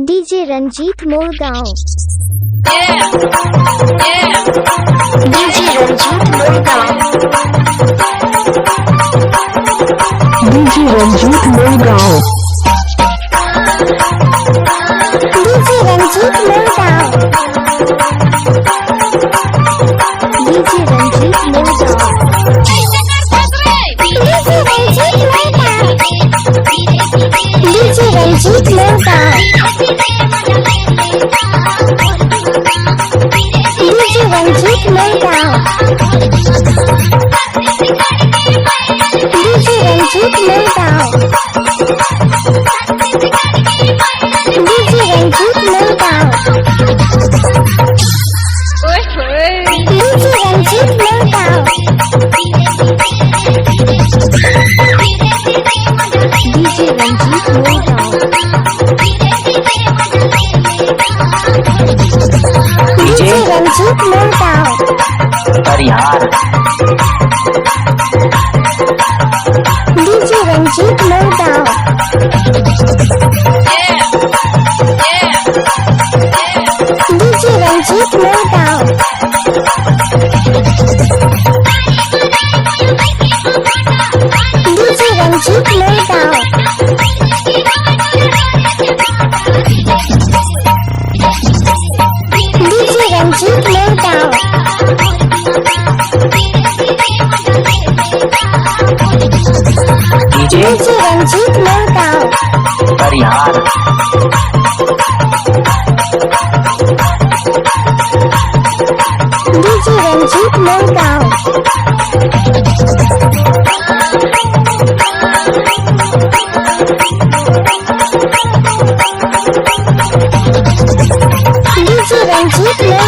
DJ Ranjit Morgaon. DJ Ranjit Morgaon. DJ Ranjit Morgaon. DJ Ranjit Morgaon. DJ Ranjit Morgaon. DJ Ranjit Morgaon. DJ Ranjit Morgaon. DJ Ranjit Morgaon. DJ Ranjit Morgaon. DJ Ranjit Morgaon. DJ Ranjit Morgaon. DJ Ranjit Morgaon. Parihar. DJ Ranjit Morgaon. DJ Ranjit Morgaon. DJ Ranjit Morgaon. DJ Ranjit Morgaon. DJ Ranjit Morgaon. Parihar. DJ Ranjit Morgaon. DJ Ranjit Morgaon.